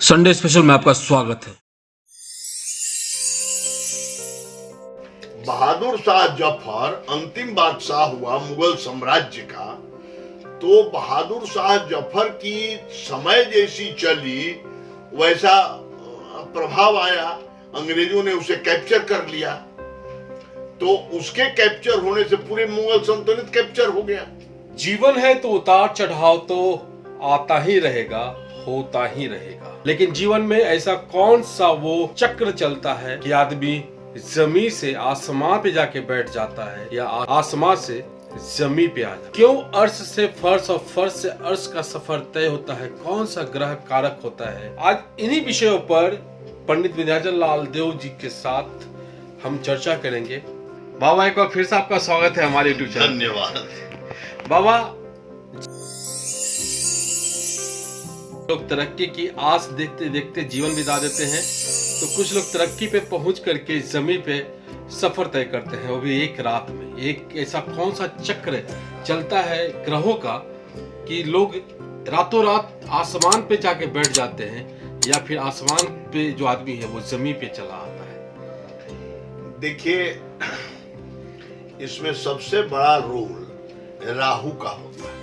Sunday special में आपका स्वागत है। बहादुर शाह जफर अंतिम बादशाह हुआ मुगल साम्राज्य का। तो बहादुर शाह जफर की समय जैसी चली वैसा प्रभाव आया, अंग्रेजों ने उसे कैप्चर कर लिया। तो उसके कैप्चर होने से पूरे मुगल सल्तनत कैप्चर हो गया। जीवन है तो उतार चढ़ाव तो आता ही रहेगा, होता ही रहेगा, लेकिन जीवन में ऐसा कौन सा वो चक्र चलता है कि आदमी जमीन से आसमां पे जाके बैठ जाता है या आसमां से जमीन पे आ जाता है। क्यों अर्श से फर्श और फर्श से अर्श का सफर तय होता है? कौन सा ग्रह कारक होता है? आज इन्हीं विषयों पर पंडित विंध्याचल लाल देव जी के साथ हम चर्चा करेंगे। बाबा, एक बार फिर से आपका स्वागत है हमारे यूट्यूब चैनल। धन्यवाद बाबा, लोग तरक्की की आस देखते देखते जीवन बिता देते हैं, तो कुछ लोग तरक्की पे पहुंच करके जमीन पे सफर तय करते हैं, वो भी एक रात में। एक ऐसा कौन सा चक्र चलता है ग्रहों का कि लोग रातों रात आसमान पे जाके बैठ जाते हैं, या फिर आसमान पे जो आदमी है वो जमीन पे चला आता है? देखिए, इसमें सबसे बड़ा रोल राहु का होता है।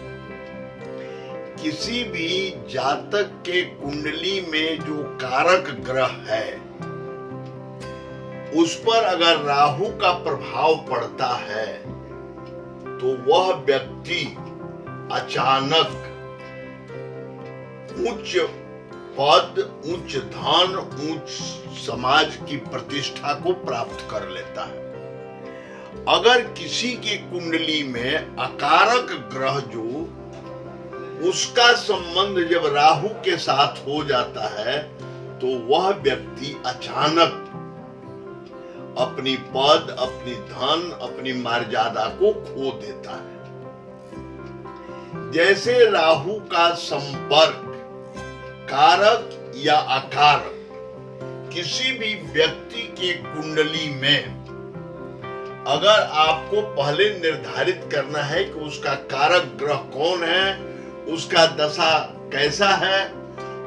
किसी भी जातक के कुंडली में जो कारक ग्रह है उस पर अगर राहु का प्रभाव पड़ता है तो वह व्यक्ति अचानक उच्च पद, उच्च धन, उच्च समाज की प्रतिष्ठा को प्राप्त कर लेता है। अगर किसी की कुंडली में अकारक ग्रह जो उसका संबंध जब राहु के साथ हो जाता है तो वह व्यक्ति अचानक अपनी पद, अपनी धन, अपनी मर्यादा को खो देता है। जैसे राहु का संपर्क कारक या अकारक किसी भी व्यक्ति के कुंडली में अगर आपको पहले निर्धारित करना है कि उसका कारक ग्रह कौन है, उसका दशा कैसा है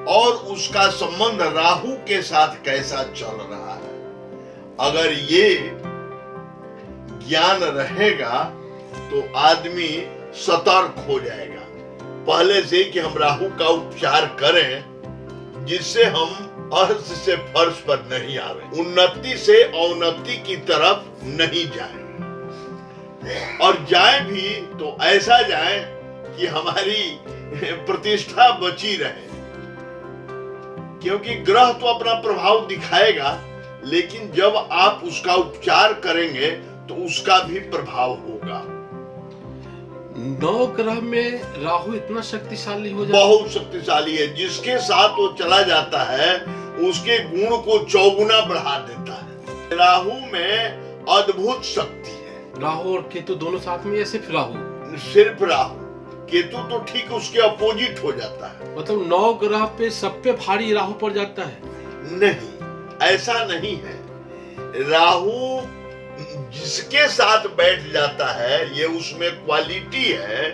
और उसका संबंध राहु के साथ कैसा चल रहा है, अगर ये ज्ञान रहेगा तो आदमी सतर्क हो जाएगा पहले से कि हम राहु का उपचार करें जिससे हम अर्श से फर्श पर नहीं आवे, उन्नति से अवनति की तरफ नहीं जाए, और जाए भी तो ऐसा जाए कि हमारी प्रतिष्ठा बची रहे। क्योंकि ग्रह तो अपना प्रभाव दिखाएगा, लेकिन जब आप उसका उपचार करेंगे तो उसका भी प्रभाव होगा। 9 ग्रह में राहु इतना शक्तिशाली हो जाता है? बहुत शक्तिशाली है। जिसके साथ वो चला जाता है उसके गुण को चौगुना बढ़ा देता है। राहु में अद्भुत शक्ति है। राहु और केतु दोनों साथ में या सिर्फ राहु? सिर्फ राहु, केतु तो ठीक उसके अपोजिट हो जाता है। मतलब 9 ग्रह पे सब पे भारी राहु पड़ जाता है? नहीं, ऐसा नहीं है। राहु जिसके साथ बैठ जाता है ये उसमें क्वालिटी है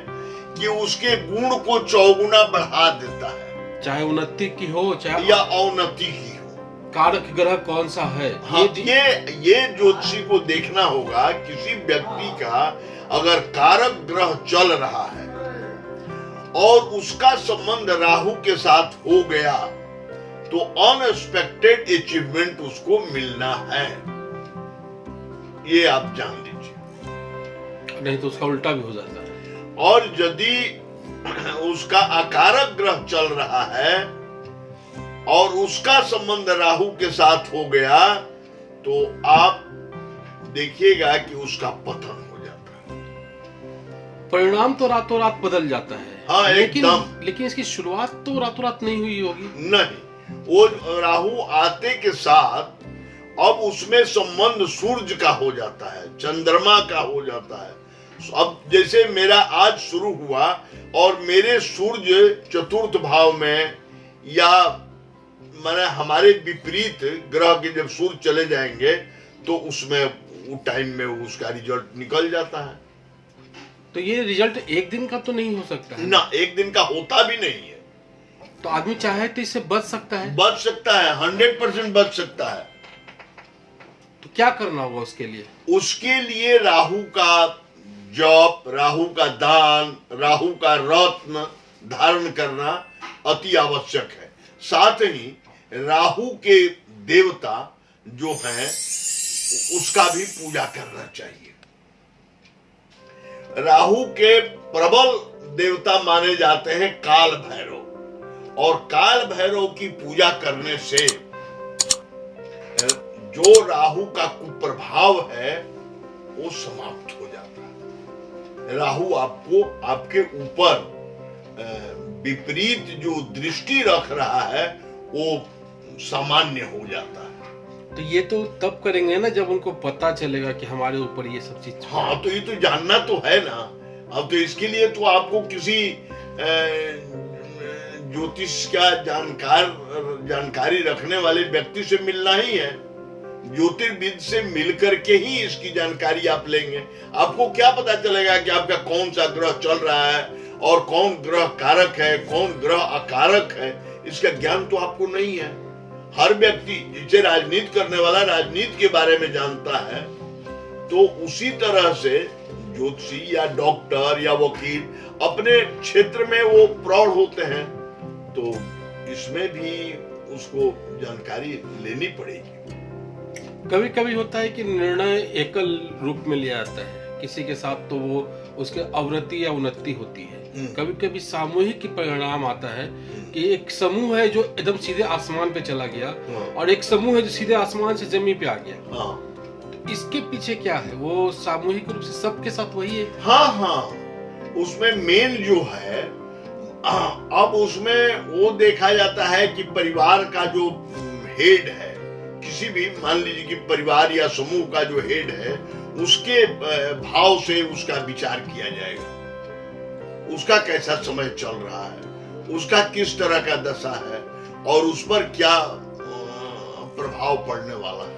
कि उसके गुण को चौगुना बढ़ा देता है, चाहे उन्नति की हो चाहे या अवनति की हो। कारक ग्रह कौन सा है? हाँ, ये ज्योतिषी को देखना होगा। किसी व्यक्ति का अगर कारक ग्रह चल रहा है और उसका संबंध राहु के साथ हो गया तो अनएक्सपेक्टेड अचीवमेंट उसको मिलना है, ये आप जान लीजिए। नहीं तो उसका उल्टा भी हो जाता है। और यदि उसका अकारक ग्रह चल रहा है और उसका संबंध राहु के साथ हो गया तो आप देखिएगा कि उसका पतन हो जाता है। परिणाम तो रातों रात बदल जाता है। हाँ, लेकिन इसकी शुरुआत तो रातों रात नहीं हुई होगी। नहीं, वो राहु आते के साथ अब उसमें संबंध सूर्य का हो जाता है, चंद्रमा का हो जाता है। अब जैसे मेरा आज शुरू हुआ और मेरे सूर्य चतुर्थ भाव में, या माने हमारे विपरीत ग्रह के जब सूर्य चले जाएंगे तो उसमें वो टाइम में उसका रिजल्ट निकल जाता है। तो ये रिजल्ट एक दिन का तो नहीं हो सकता है ना, एक दिन का होता भी नहीं है। तो आदमी चाहे तो इससे बच सकता है? बच सकता है, 100% बच सकता है। तो क्या करना होगा उसके लिए? उसके लिए राहु का जप, राहु का दान, राहु का रत्न धारण करना अति आवश्यक है। साथ ही राहु के देवता जो हैं उसका भी पूजा करना चाहिए। राहु के प्रबल देवता माने जाते हैं काल भैरव, और काल भैरव की पूजा करने से जो राहु का कुप्रभाव है वो समाप्त हो जाता है। राहु आपको, आपके ऊपर विपरीत जो दृष्टि रख रहा है वो सामान्य हो जाता है। तो ये तो तब करेंगे ना जब उनको पता चलेगा कि हमारे ऊपर ये सब चीज। हाँ, तो ये तो जानना तो है ना। अब तो इसके लिए तो आपको किसी ज्योतिष का जानकारी रखने वाले व्यक्ति से मिलना ही है। ज्योतिर्विद से मिलकर के ही इसकी जानकारी आप लेंगे। आपको क्या पता चलेगा कि आपका कौन सा ग्रह चल रहा है और कौन ग्रह कारक है, कौन ग्रह अकारक है, इसका ज्ञान तो आपको नहीं है। हर व्यक्ति, जिसे राजनीति करने वाला राजनीति के बारे में जानता है, तो उसी तरह से ज्योतिषी या डॉक्टर या वकील अपने क्षेत्र में वो प्रौढ़ होते हैं, तो इसमें भी उसको जानकारी लेनी पड़ेगी। कभी कभी होता है कि निर्णय एकल रूप में लिया जाता है किसी के साथ, तो वो उसके अवनति या उन्नति होती है। कभी कभी सामूहिक परिणाम आता है कि एक समूह है जो एकदम सीधे आसमान पे चला गया और एक समूह है जो सीधे आसमान से जमीन पे आ गया। तो इसके पीछे क्या है? वो सामूहिक रूप से सबके साथ वही है? हाँ, उसमें मेन जो है, अब उसमें वो देखा जाता है कि परिवार का जो हेड है, किसी भी, मान लीजिए कि परिवार या समूह का जो हेड है, उसके भाव से उसका विचार किया जाएगा। उसका कैसा समय चल रहा है, उसका किस तरह का दशा है और उस पर क्या प्रभाव पड़ने वाला है।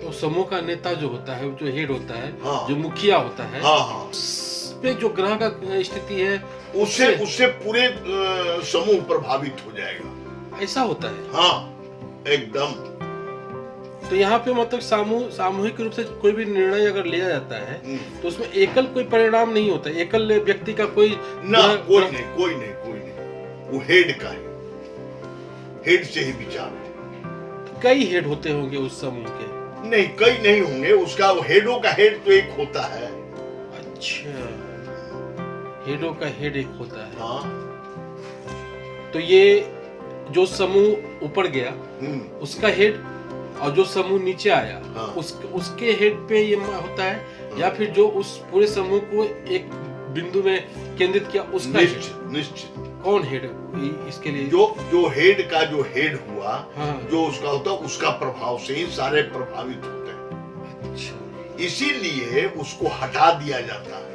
तो समूह का नेता जो होता है, जो हेड होता है, हाँ, जो मुखिया होता है, हाँ, उस पे जो ग्रह का स्थिति है उससे पूरे समूह प्रभावित हो जाएगा। ऐसा होता है? हाँ, एकदम। तो यहाँ पे मतलब सामूहिक रूप से कोई भी निर्णय अगर लिया जाता है तो उसमें एकल कोई परिणाम नहीं होता, एकल व्यक्ति का कोई ना, कोई नहीं, वो हेड का है, हेड से ही विचार है। तो कई हेड होते होंगे उस समूह के? नहीं, कई नहीं होंगे, उसका हेडों का हेड तो एक होता है। अच्छा, हेडों का हेड एक होता है। हाँ। तो ये जो समूह ऊपर गया उसका हेड और जो समूह नीचे आया, हाँ, उसके हेड पे ये होता है, या फिर जो उस पूरे समूह को एक बिंदु में केंद्रित किया उसका? निश्चित। कौन हेड इसके लिए? जो हेड का जो हेड हुआ, हाँ, जो उसका होता है, उसका प्रभाव से ही सारे प्रभावित होते हैं। अच्छा। इसीलिए उसको हटा दिया जाता है।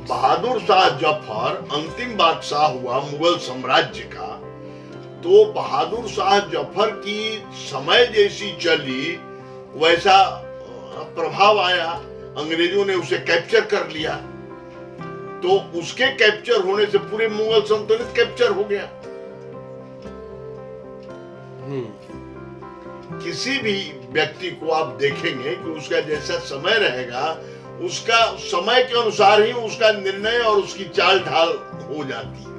बहादुर शाह जफर अंतिम बादशाह हुआ मुगल साम्राज्य का, तो बहादुर शाह जफर की समय जैसी चली वैसा प्रभाव आया, अंग्रेजों ने उसे कैप्चर कर लिया, तो उसके कैप्चर होने से पूरे मुगल सल्तनत कैप्चर हो गया। किसी भी व्यक्ति को आप देखेंगे कि उसका जैसा समय रहेगा, उसका समय के अनुसार ही उसका निर्णय और उसकी चाल ढाल हो जाती है।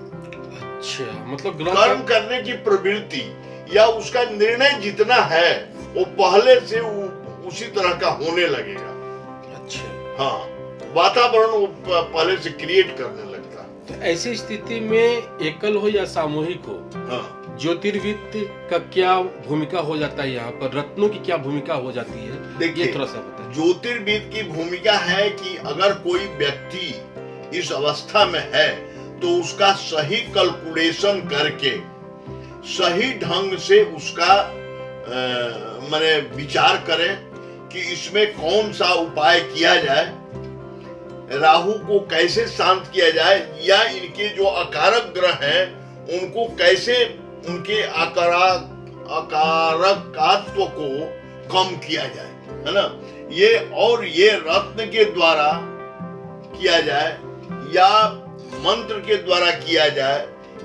अच्छा, मतलब कर्म करने की प्रवृत्ति या उसका निर्णय जितना है वो पहले से उसी तरह का होने लगेगा। अच्छा। हाँ, वातावरण वो पहले से क्रिएट करने लगता है। तो ऐसी स्थिति में एकल हो या सामूहिक हो, हाँ, ज्योतिर्विद का क्या भूमिका हो जाता है? यहाँ पर रत्नों की क्या भूमिका हो जाती है? देखिए, थोड़ा सा बताइए। ज्योतिर्विद की भूमिका है कि अगर कोई व्यक्ति इस अवस्था में है तो उसका सही कैलकुलेशन करके सही ढंग से उसका माने विचार करें कि इसमें कौन सा उपाय किया जाए, राहु को कैसे शांत किया जाए, या इनके जो अकारक ग्रह हैं उनको कैसे, उनके अकारकत्व को कम किया जाए, है ना। ये रत्न के द्वारा किया जाए या मंत्र के द्वारा किया जाए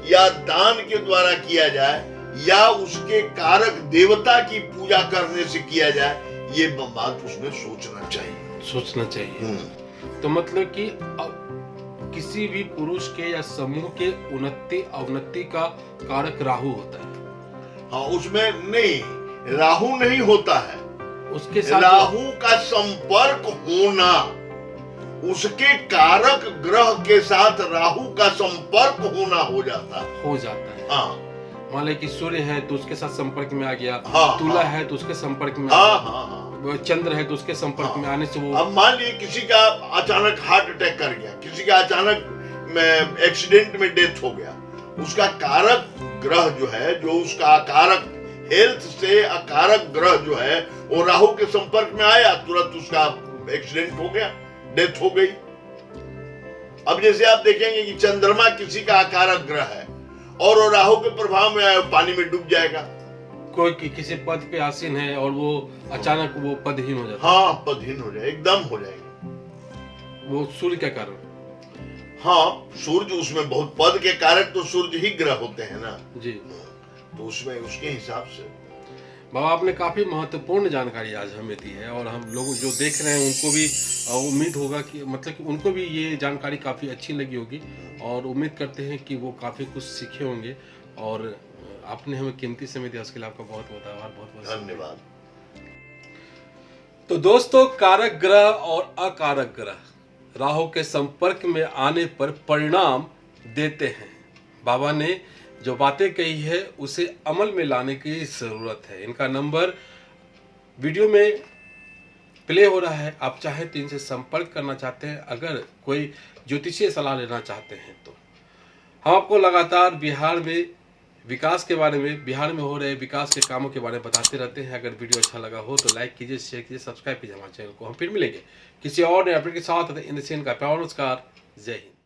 या दान के द्वारा किया जाए या उसके कारक देवता की पूजा करने से किया जाए, ये बात उसमें सोचना चाहिए। तो मतलब कि किसी भी पुरुष के या समूह के उन्नति अवनति का कारक राहु होता है। हाँ, उसमें नहीं, राहु नहीं होता है, उसके साथ राहु का संपर्क होना, उसके कारक ग्रह के साथ राहु का संपर्क होना हो जाता है। हाँ, मान ले कि सूर्य है तो उसके साथ संपर्क में आ गया। हाँ, तुला हाँ, है तो उसके संपर्क में हाँ, आ गया। हाँ, हाँ, चंद्र है तो उसके संपर्क में आने से वो, अब मान लीजिए किसी का अचानक हार्ट अटैक कर गया, किसी का अचानक एक्सीडेंट में डेथ हो गया, उसका कारक ग्रह जो है, जो उसका अकारक हेल्थ से अकारक ग्रह जो है वो राहु के संपर्क में आया, तुरंत उसका एक्सीडेंट हो गया, डेथ हो गई। अब जैसे आप देखेंगे कि चंद्रमा किसी का अकारक ग्रह है और वो राहु के प्रभाव में आया, पानी में डूब जाएगा। कोई किसी पद पे आसीन है और वो अचानक वो पदहीन हो जाता है। हाँ, पदहीन हो जाए, एकदम हो जाएगा। वो सूर्य के कारण। हाँ, सूर्य उसमें बहुत पद के कारक तो सूर्य ही ग्रह होते हैं ना जी, तो उसमें उसके हिसाब से। बाबा आपने काफी महत्वपूर्ण जानकारी आज हमें दी है और हम लोग जो देख रहे हैं उनको भी उम्मीद होगा कि मतलब कि उनको भी ये जानकारी काफी अच्छी लगी होगी और उम्मीद करते हैं कि वो काफी कुछ सीखे होंगे। और आपने हमें कीमती समय दिया, उसके लिए आपका बहुत बहुत आभार, बहुत बहुत धन्यवाद। तो दोस्तों, कारक ग्रह और अकारक ग्रह राहु के संपर्क में आने पर परिणाम देते हैं। बाबा ने जो बातें कही है उसे अमल में लाने की जरूरत है। इनका नंबर वीडियो में प्ले हो रहा है, आप चाहे तो इनसे संपर्क करना चाहते हैं, अगर कोई ज्योतिषीय सलाह लेना चाहते हैं तो। हम आपको लगातार बिहार में विकास के बारे में, बिहार में हो रहे विकास के कामों के बारे में बताते रहते हैं। अगर वीडियो अच्छा लगा हो तो लाइक कीजिए, शेयर कीजिए, सब्सक्राइब कीजिए हमारे चैनल को। हम फिर मिलेंगे किसी और नए अपडेट के साथ। इन का प्यार नमस्कार, जय हिंद।